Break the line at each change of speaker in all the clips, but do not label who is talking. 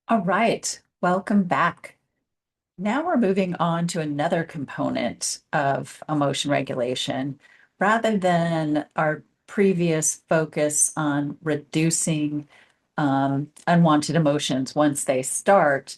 All right, welcome back. Now we're moving on to another component of emotion regulation. Rather than our previous focus on reducing unwanted emotions once they start,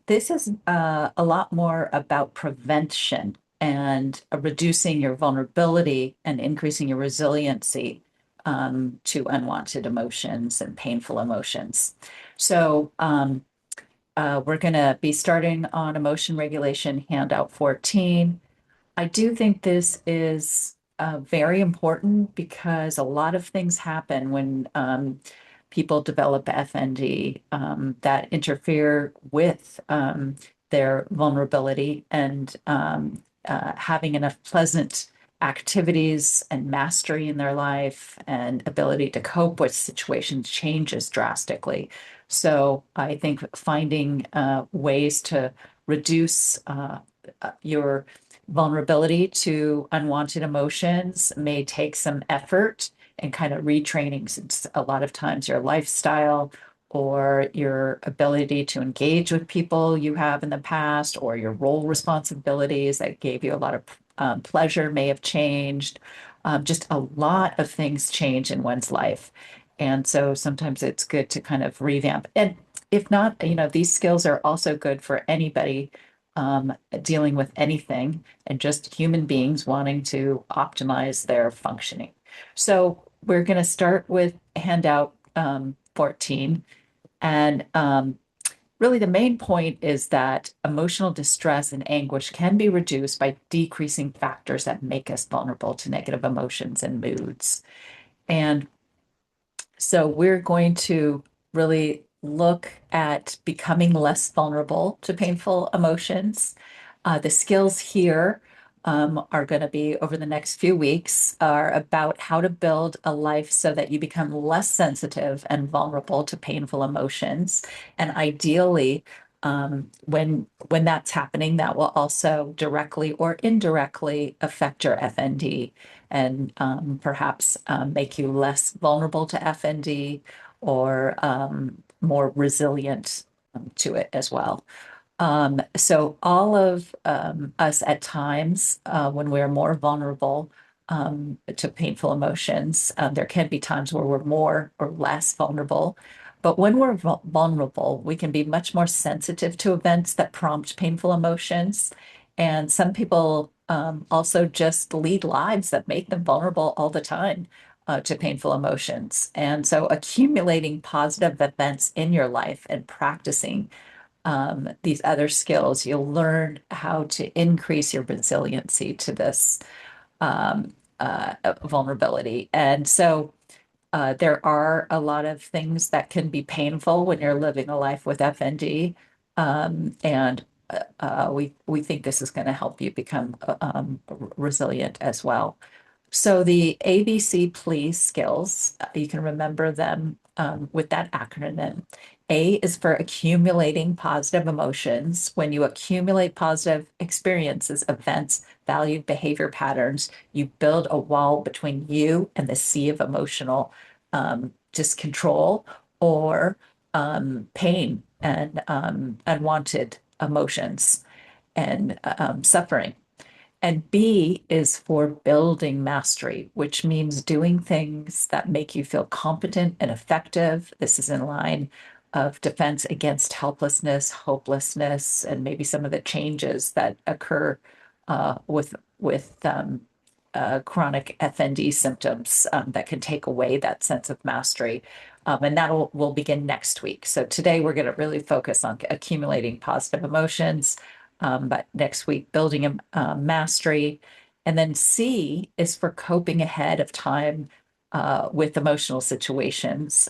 this is a lot more about prevention and reducing your vulnerability and increasing your resiliency to unwanted emotions and painful emotions. So we're going to be starting on emotion regulation handout 14. I do think this is very important because a lot of things happen when people develop FND that interfere with their vulnerability and having enough pleasant activities and mastery in their life and ability to cope with situations changes drastically. So I think finding ways to reduce your vulnerability to unwanted emotions may take some effort and kind of retraining, since a lot of times your lifestyle or your ability to engage with people you have in the past or your role responsibilities that gave you a lot of pleasure may have changed. Just a lot of things change in one's life. And so sometimes it's good to kind of revamp. And if not, these skills are also good for anybody dealing with anything and just human beings wanting to optimize their functioning. So we're going to start with handout 14. And really, the main point is that emotional distress and anguish can be reduced by decreasing factors that make us vulnerable to negative emotions and moods. And so we're going to really look at becoming less vulnerable to painful emotions. The skills here are going to be over the next few weeks are about how to build a life so that you become less sensitive and vulnerable to painful emotions. And ideally, when that's happening, that will also directly or indirectly affect your FND and perhaps make you less vulnerable to FND or more resilient to it as well. So all of us at times, when we're more vulnerable to painful emotions, there can be times where we're more or less vulnerable. But when we're vulnerable, we can be much more sensitive to events that prompt painful emotions. And some people also just lead lives that make them vulnerable all the time to painful emotions. And so accumulating positive events in your life and practicing these other skills, you'll learn how to increase your resiliency to this vulnerability. And so there are a lot of things that can be painful when you're living a life with FND. And we think this is going to help you become resilient as well. So the ABC please skills, you can remember them with that acronym. A is for accumulating positive emotions. When you accumulate positive experiences, events, valued behavior patterns, you build a wall between you and the sea of emotional discontrol or pain and unwanted emotions and suffering. And B is for building mastery, which means doing things that make you feel competent and effective. This is in line of defense against helplessness, hopelessness, and maybe some of the changes that occur with chronic FND symptoms that can take away that sense of mastery. And that will begin next week. So today we're going to really focus on accumulating positive emotions, but next week, building a mastery. And then C is for coping ahead of time with emotional situations.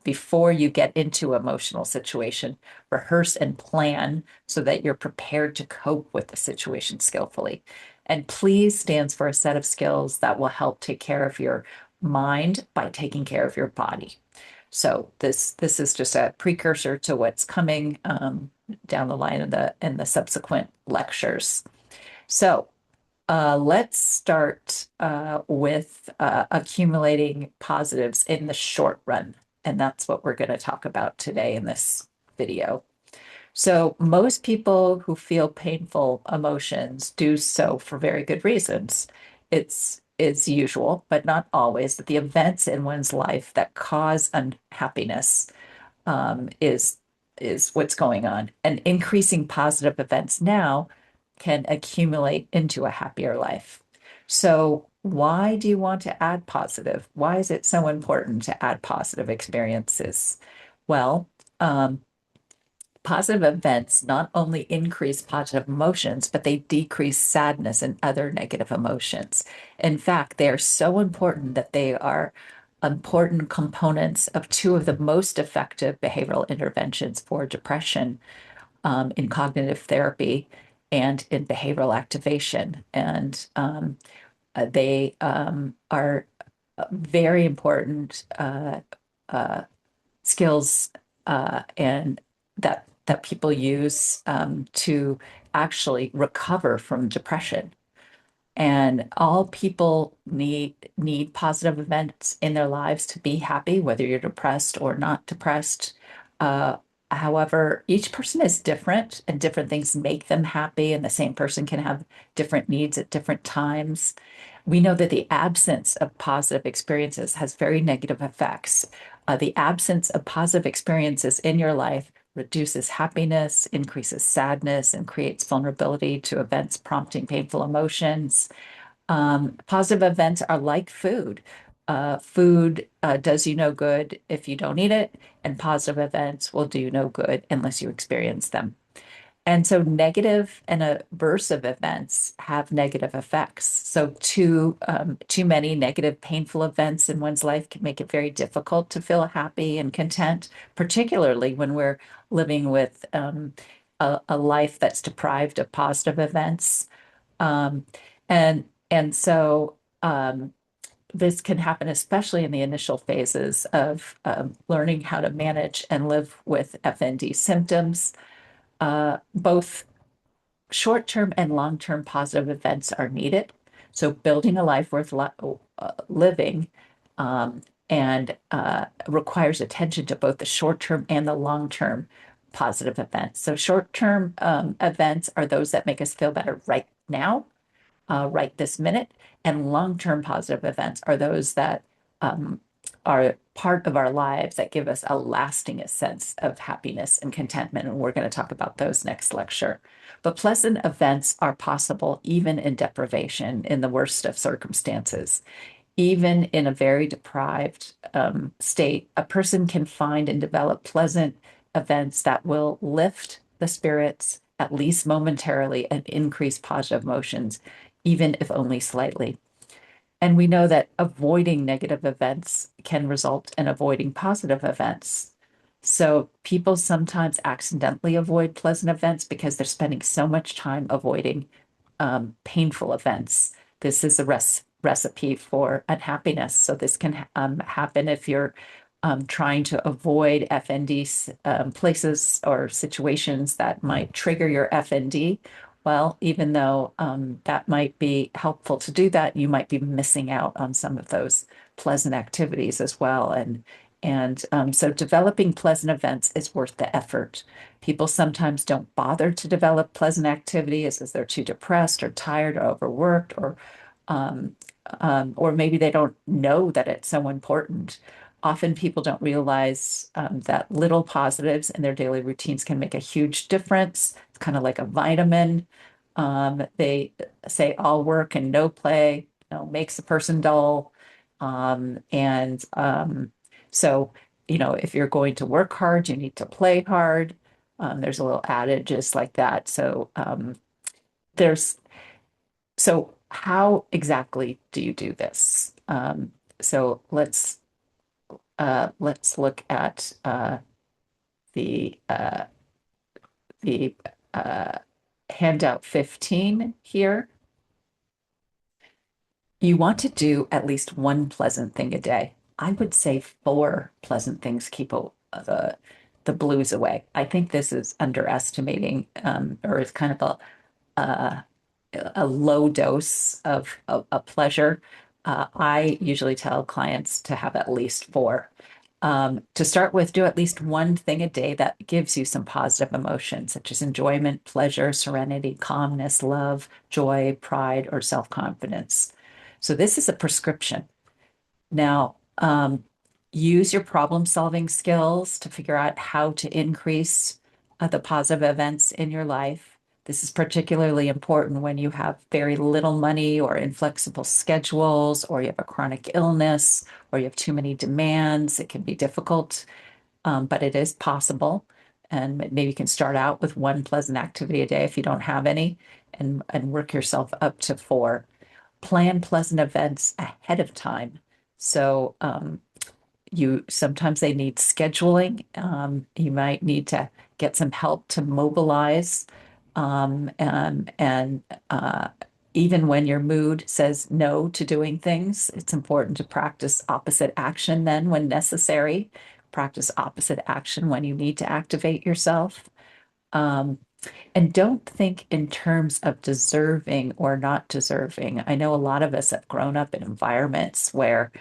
Before you get into emotional situation, rehearse and plan so that you're prepared to cope with the situation skillfully. And please stands for a set of skills that will help take care of your mind by taking care of your body. So this is just a precursor to what's coming down the line in the subsequent lectures. So let's start with accumulating positives in the short run. And that's what we're going to talk about today in this video. So most people who feel painful emotions do so for very good reasons. It's usual, but not always, that the events in one's life that cause unhappiness um, is is what's going on. And increasing positive events now can accumulate into a happier life. So why do you want to add positive? Why is it so important to add positive experiences? Well, um, positive events not only increase positive emotions, but they decrease sadness and other negative emotions. In fact, they are so important that they are important components of two of the most effective behavioral interventions for depression in cognitive therapy and in behavioral activation. And they are very important uh, skills and that people use to actually recover from depression. And all people need positive events in their lives to be happy, whether you're depressed or not depressed. Uh, However, each person is different and different things make them happy, and the same person can have different needs at different times. We know that the absence of positive experiences has very negative effects. The absence of positive experiences in your life reduces happiness, increases sadness, and creates vulnerability to events prompting painful emotions. Positive events are like food. Food does you no good if you don't eat it, and positive events will do you no good unless you experience them. And so negative and aversive events have negative effects. So too many negative, painful events in one's life can make it very difficult to feel happy and content, particularly when we're living with a life that's deprived of positive events. Um, and so this can happen especially in the initial phases of learning how to manage and live with FND symptoms. Both short-term and long-term positive events are needed. So building a life worth living um, and requires attention to both the short-term and the long-term positive events. So short-term events are those that make us feel better right now, right this minute, and long-term positive events are those that um, are part of our lives that give us a lasting sense of happiness and contentment. And we're going to talk about those next lecture. But pleasant events are possible even in deprivation, in the worst of circumstances. Even in a very deprived state, a person can find and develop pleasant events that will lift the spirits, at least momentarily, and increase positive emotions, even if only slightly. And we know that avoiding negative events can result in avoiding positive events. So people sometimes accidentally avoid pleasant events because they're spending so much time avoiding painful events. This is a recipe for unhappiness. So this can happen if you're trying to avoid FND places or situations that might trigger your FND. Well, even though that might be helpful to do that, you might be missing out on some of those pleasant activities as well. And so developing pleasant events is worth the effort. People sometimes don't bother to develop pleasant activities as they're too depressed or tired or overworked, um, or maybe they don't know that it's so important. Often people don't realize that little positives in their daily routines can make a huge difference. It's kind of like a vitamin. They say all work and no play, makes a person dull. And so, if you're going to work hard, you need to play hard. There's a little adages like that. There's so how exactly do you do this? So let's look at the uh, the uh, handout 15 here. You want to do at least one pleasant thing a day. I would say four pleasant things keep the blues away. I think this is underestimating, or it's kind of a low dose of a pleasure. I usually tell clients to have at least four. To start with, do at least one thing a day that gives you some positive emotions, such as enjoyment, pleasure, serenity, calmness, love, joy, pride, or self-confidence. So this is a prescription. Now, use your problem-solving skills to figure out how to increase the positive events in your life. This is particularly important when you have very little money or inflexible schedules, or you have a chronic illness, or you have too many demands. It can be difficult, but it is possible. And maybe you can start out with one pleasant activity a day if you don't have any, and work yourself up to four. Plan pleasant events ahead of time. So you sometimes they need scheduling. You might need to get some help to mobilize. And even when your mood says no to doing things, it's important to practice opposite action then when necessary. Practice opposite action when you need to activate yourself. Um, and don't think in terms of deserving or not deserving. I know a lot of us have grown up in environments where,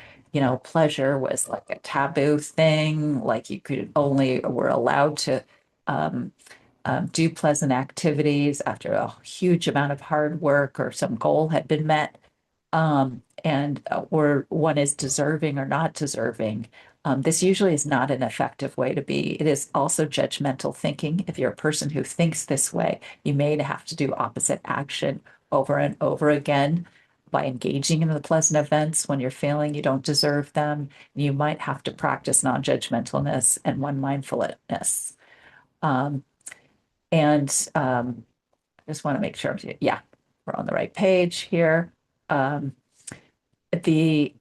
pleasure was like a taboo thing, like you could only were allowed to um, do pleasant activities after a huge amount of hard work or some goal had been met, and or one is deserving or not deserving. This usually is not an effective way to be. It is also judgmental thinking. If you're a person who thinks this way, you may have to do opposite action over and over again by engaging in the pleasant events when you're feeling you don't deserve them. You might have to practice non-judgmentalness and one mindfulness. Um, and I just want to make sure, yeah, we're on the right page here. Um, the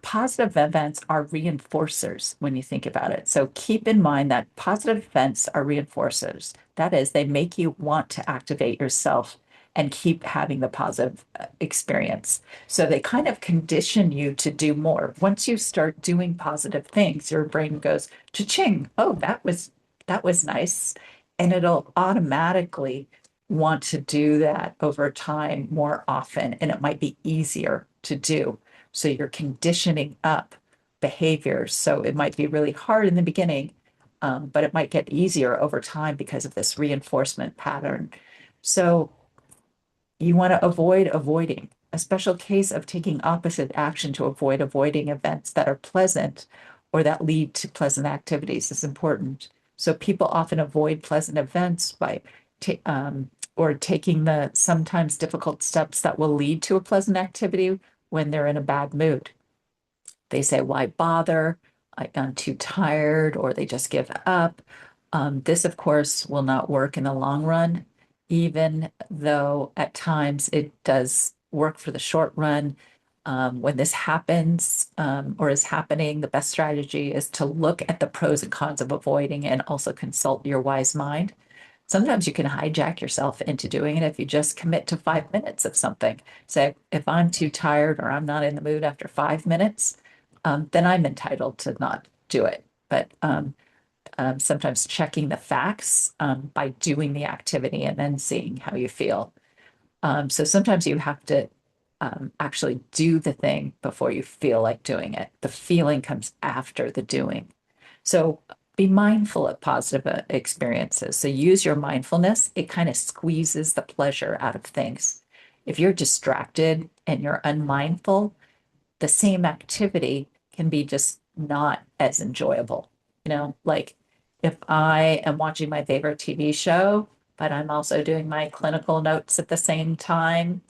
positive events are reinforcers when you think about it. So keep in mind that positive events are reinforcers. That is, they make you want to activate yourself and keep having the positive experience. So they kind of condition you to do more. Once you start doing positive things, your brain goes, cha-ching, oh, that was nice. And it'll automatically want to do that over time more often, and it might be easier to do. So you're conditioning up behaviors. So it might be really hard in the beginning, but it might get easier over time because of this reinforcement pattern. So you want to avoid avoiding. A special case of taking opposite action to avoid avoiding events that are pleasant or that lead to pleasant activities is important. So people often avoid pleasant events by or taking the sometimes difficult steps that will lead to a pleasant activity when they're in a bad mood. They say, why bother? I'm too tired, or they just give up. This, of course, will not work in the long run, even though at times it does work for the short run. When this happens or is happening, the best strategy is to look at the pros and cons of avoiding and also consult your wise mind. Sometimes you can hijack yourself into doing it if you just commit to 5 minutes of something. Say, if I'm too tired or I'm not in the mood after 5 minutes, then I'm entitled to not do it. But sometimes checking the facts by doing the activity and then seeing how you feel. So sometimes you have to actually do the thing before you feel like doing it. The feeling comes after the doing. So be mindful of positive experiences. So use your mindfulness. It kind of squeezes the pleasure out of things. If you're distracted and you're unmindful, the same activity can be just not as enjoyable. Like if I am watching my favorite TV show, but I'm also doing my clinical notes at the same time,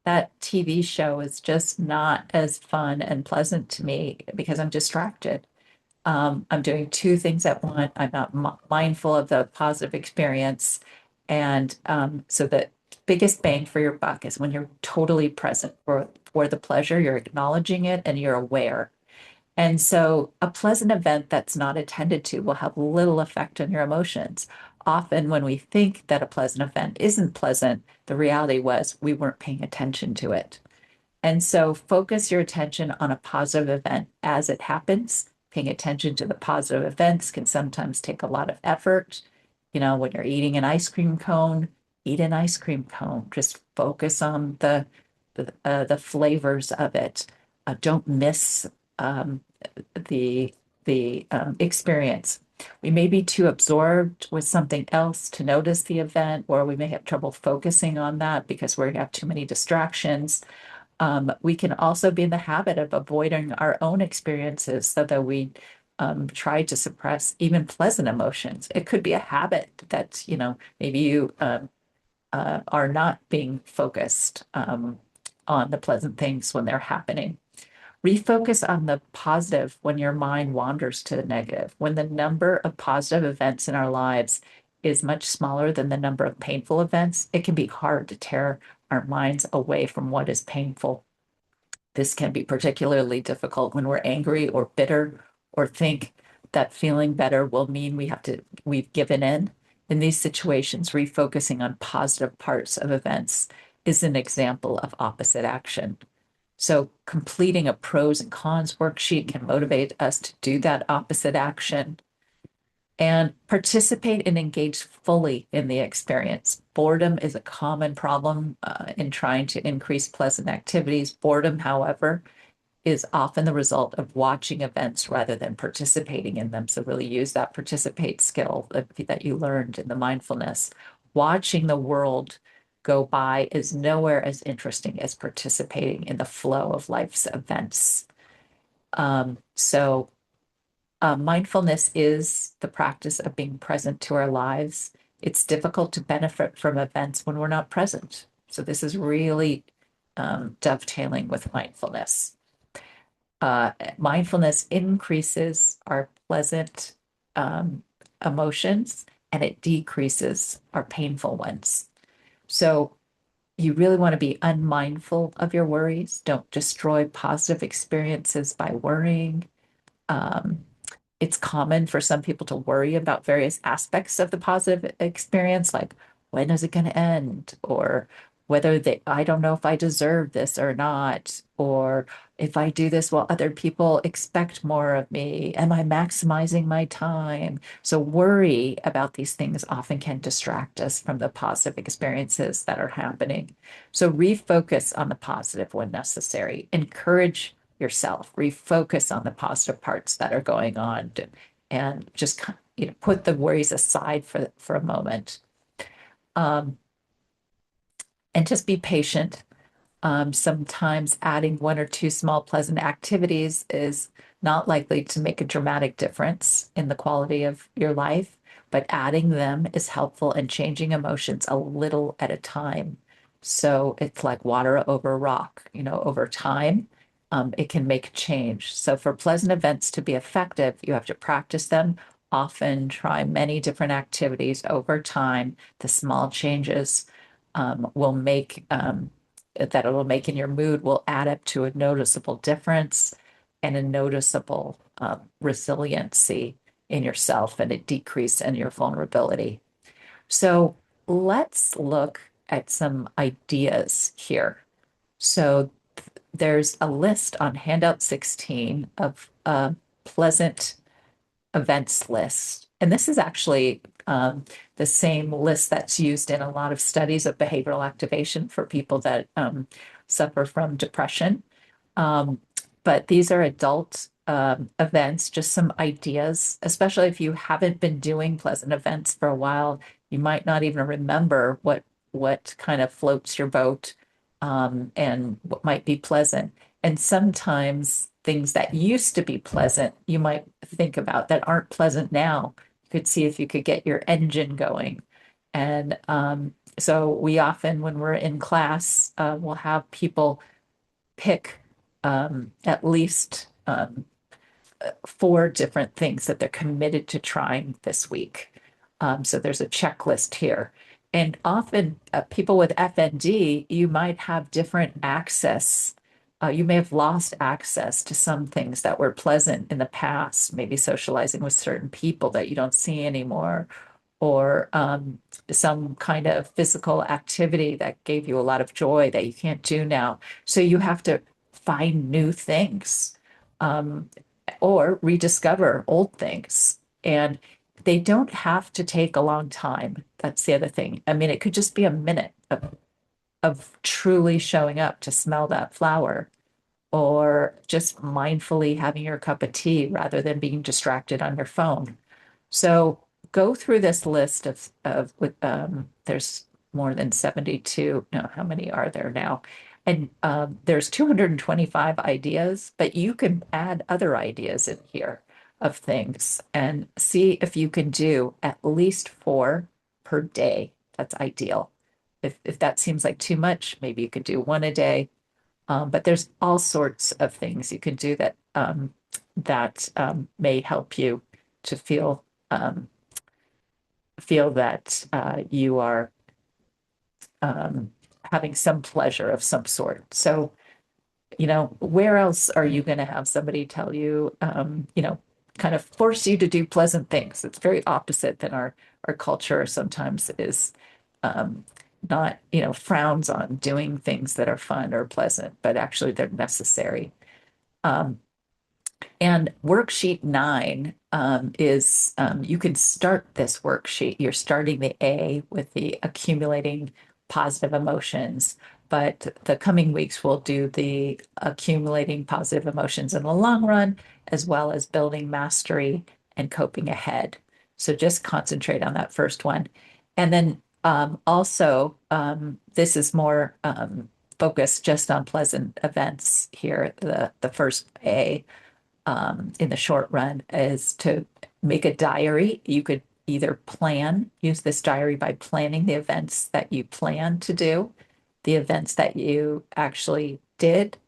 that TV show is just not as fun and pleasant to me because I'm distracted. I'm doing two things at once. I'm not mindful of the positive experience. And so the biggest bang for your buck is when you're totally present for the pleasure, you're acknowledging it and you're aware. And so a pleasant event that's not attended to will have little effect on your emotions. Often, when we think that a pleasant event isn't pleasant, the reality was we weren't paying attention to it. And so focus your attention on a positive event as it happens. Paying attention to the positive events can sometimes take a lot of effort. When you're eating an ice cream cone, eat an ice cream cone. Just focus on the flavors of it. Don't miss um, the the experience. We may be too absorbed with something else to notice the event, or we may have trouble focusing on that because we have too many distractions. We can also be in the habit of avoiding our own experiences so that we try to suppress even pleasant emotions. It could be a habit that, maybe you are not being focused on the pleasant things when they're happening. Refocus on the positive when your mind wanders to the negative. When the number of positive events in our lives is much smaller than the number of painful events, it can be hard to tear our minds away from what is painful. This can be particularly difficult when we're angry or bitter or think that feeling better will mean we've given in. In these situations, refocusing on positive parts of events is an example of opposite action. So completing a pros and cons worksheet can motivate us to do that opposite action and participate and engage fully in the experience. Boredom is a common problem in trying to increase pleasant activities. Boredom, however, is often the result of watching events rather than participating in them. So really use that participate skill that you learned in the mindfulness. Watching the world go by is nowhere as interesting as participating in the flow of life's events. Mindfulness is the practice of being present to our lives. It's difficult to benefit from events when we're not present. So this is really dovetailing with mindfulness. Mindfulness increases our pleasant emotions and it decreases our painful ones. So you really want to be unmindful of your worries. Don't destroy positive experiences by worrying. Um, it's common for some people to worry about various aspects of the positive experience, like when is it going to end? Or I don't know if I deserve this or not, or if I do this, will other people expect more of me? Am I maximizing my time? So worry about these things often can distract us from the positive experiences that are happening. So refocus on the positive when necessary. Encourage yourself, refocus on the positive parts that are going on, and just put the worries aside for a moment, and just be patient. Sometimes adding one or two small pleasant activities is not likely to make a dramatic difference in the quality of your life, but adding them is helpful in changing emotions a little at a time. So it's like water over rock, over time, it can make a change. So for pleasant events to be effective, you have to practice them, often try many different activities over time. The small changes will make that it'll make in your mood will add up to a noticeable difference and a noticeable resiliency in yourself and a decrease in your vulnerability. So let's look at some ideas here. So there's a list on handout 16 of pleasant events list. And this is actually the same list that's used in a lot of studies of behavioral activation for people that suffer from depression. Um, but these are adult events, just some ideas, especially if you haven't been doing pleasant events for a while, you might not even remember what kind of floats your boat and what might be pleasant. And sometimes things that used to be pleasant, you might think about that aren't pleasant now. You could see if you could get your engine going. And so we often, when we're in class, we'll have people pick at least 4 different things that they're committed to trying this week. So there's a checklist here. And often people with FND, you might have different access. You may have lost access to some things that were pleasant in the past, maybe socializing with certain people that you don't see anymore, or some kind of physical activity that gave you a lot of joy that you can't do now. So you have to find new things. Or rediscover old things. And they don't have to take a long time. That's the other thing. I mean, it could just be a minute of truly showing up to smell that flower or just mindfully having your cup of tea rather than being distracted on your phone. So go through this list of with there's more than 72. No, how many are there now? And there's 225 ideas, but you can add other ideas in here of things and see if you can do at least four per day. That's ideal. If that seems like too much, maybe you could do one a day. But there's all sorts of things you can do that may help you to um, feel that you are um, having some pleasure of some sort. So, where else are you going to have somebody tell you, kind of force you to do pleasant things? It's very opposite than our culture sometimes is um, not, frowns on doing things that are fun or pleasant, but actually they're necessary. Um, And worksheet 9 is you can start this worksheet. You're starting the A with the accumulating positive emotions, but the coming weeks will do the accumulating positive emotions in the long run, as well as building mastery and coping ahead. So just concentrate on that first one. And then this is more focused just on pleasant events here, the first A in the short run is to make a diary. You could either use this diary by planning the events that you plan to do, the events that you actually did,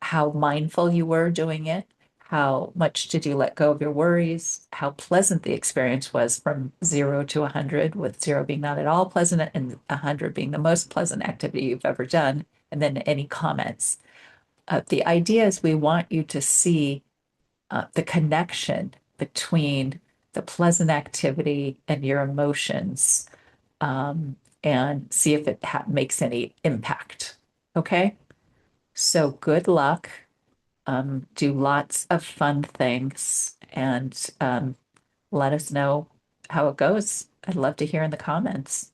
how mindful you were doing it, how much did you let go of your worries, how pleasant the experience was from 0 to 100, with 0 being not at all pleasant and 100 being the most pleasant activity you've ever done, and then any comments. The idea is we want you to see the connection between the pleasant activity and your emotions and see if it makes any impact. Okay. So good luck. Do lots of fun things and let us know how it goes. I'd love to hear in the comments.